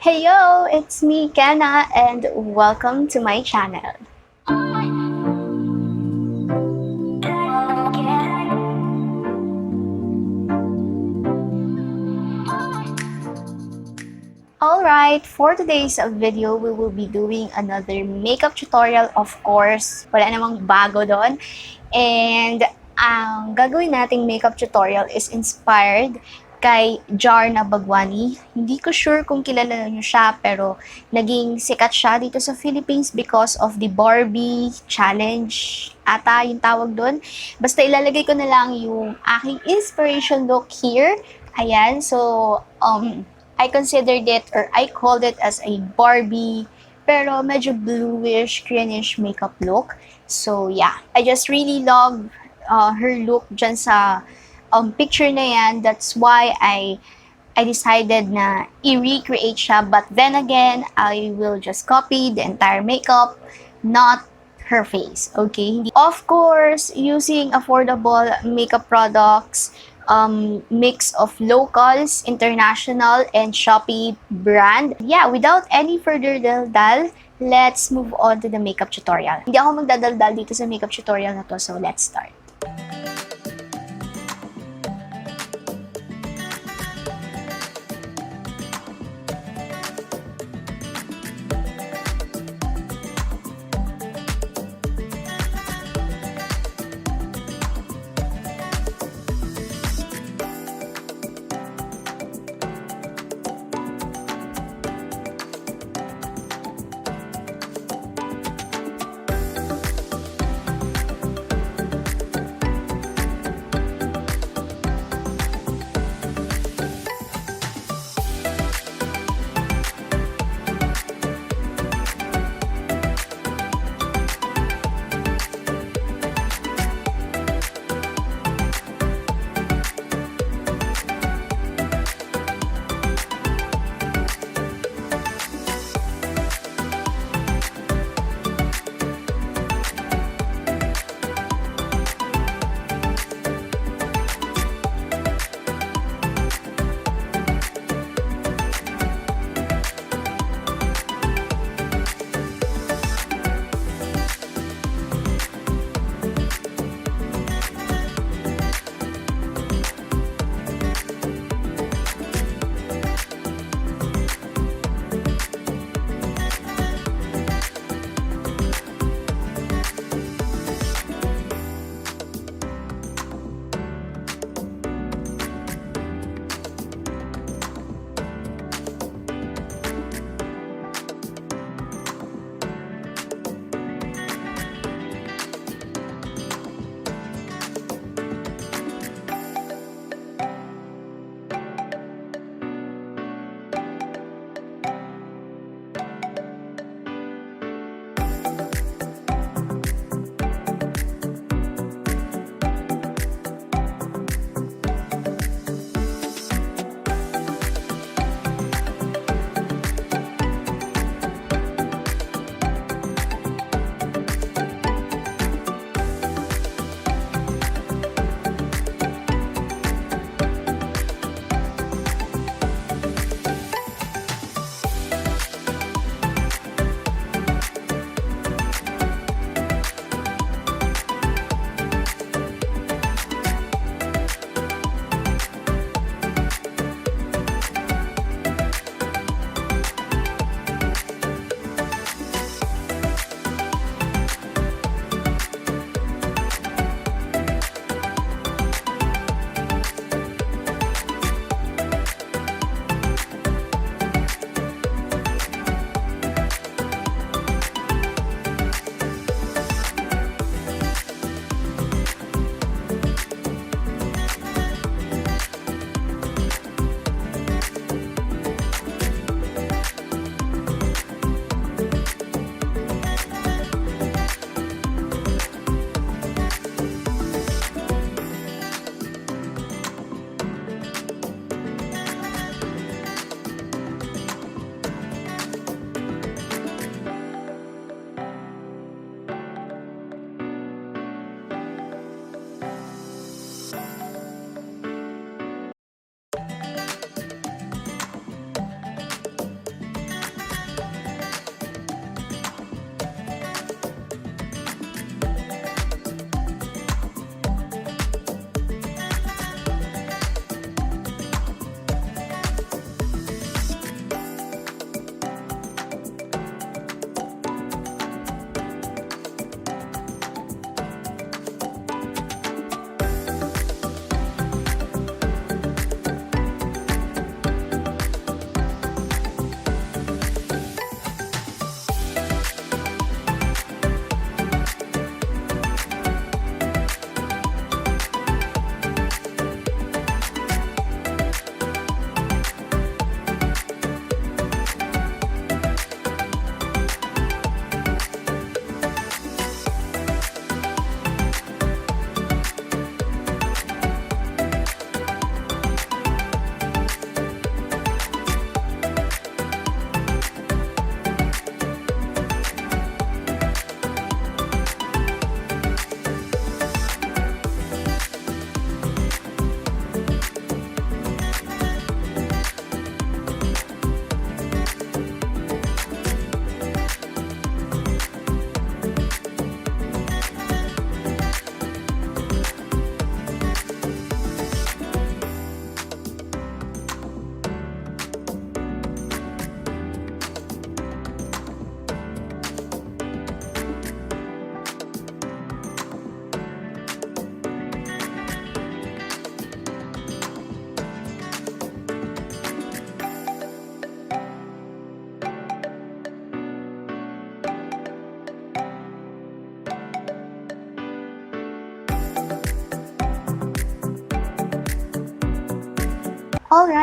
Heyo! It's me, Kennah, and welcome to my channel. Alright, for today's video, we will be doing another makeup tutorial. Of course, wala namang bago doon. And ang gagawin nating makeup tutorial is inspired kay JHARNA BHAGWANI. Hindi ko sure kung kilala niyo siya, pero naging sikat siya dito sa Philippines because of the Barbie challenge ata yung tawag doon. Basta ilalagay ko na lang yung aking inspiration look here. Ayan, so I considered it, or I called it as a Barbie, pero medyo bluish, greenish makeup look. So yeah, I just really love her look dyan sa picture na yan. That's why I decided na i-recreate siya. But then again, I will just copy the entire makeup, not her face. Okay? Of course, using affordable makeup products, mix of locals, international, and Shopee brand. Yeah, without any further daldal, let's move on to the makeup tutorial. Hindi ako magdadaldal dito sa makeup tutorial na to, so let's start.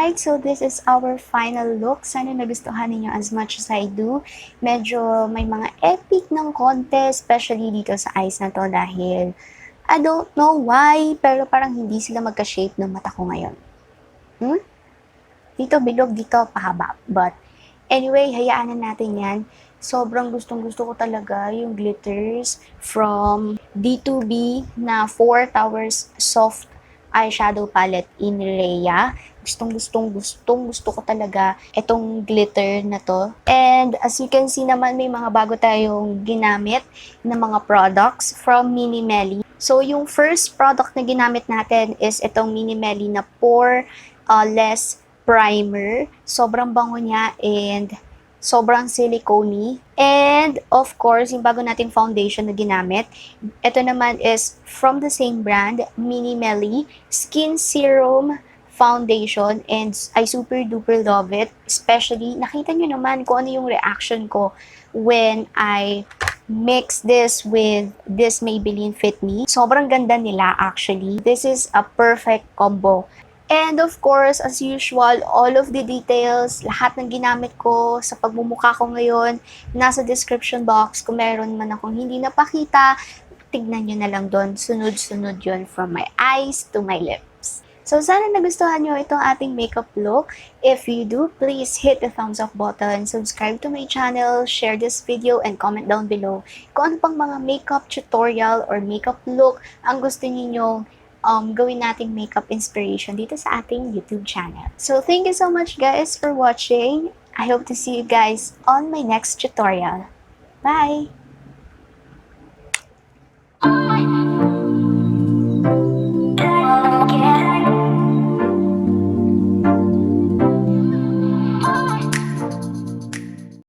Alright, so this is our final look. Sana nagustuhan ninyo as much as I do. Medyo may mga epic ng konti, especially dito sa eyes na to dahil I don't know why, pero parang hindi sila magka-shape ng mata ko ngayon. Dito bilog, dito pahaba. But anyway, hayaan na natin yan. Sobrang gustong-gusto ko talaga yung glitters from D2B na 4 Towers Soft Eyeshadow Palette in Rhea. Gusto ko talaga itong glitter na to. And as you can see naman, may mga bago tayong ginamit na mga products from Minimeli. So, yung first product na ginamit natin is itong Minimeli na Poreless primer. Sobrang bango niya and sobrang silicone-y. And of course, yung bago nating foundation na ginamit, ito naman is from the same brand, Minimeli Skin Serum Foundation, and I super duper love it. Especially, nakita nyo naman kung ano yung reaction ko when I mix this with this Maybelline Fit Me. Sobrang ganda nila actually. This is a perfect combo. And of course, as usual, all of the details, lahat ng ginamit ko sa pagmumukha ko ngayon, nasa description box. Kung meron man akong hindi napakita, tignan nyo na lang doon. Sunod-sunod yun from my eyes to my lips. So, sana nagustuhan nyo itong ating makeup look. If you do, please hit the thumbs up button, subscribe to my channel, share this video, and comment down below kung ano pang mga makeup tutorial or makeup look ang gusto niyo gawin nating makeup inspiration dito sa ating YouTube channel. So, thank you so much guys for watching. I hope to see you guys on my next tutorial. Bye!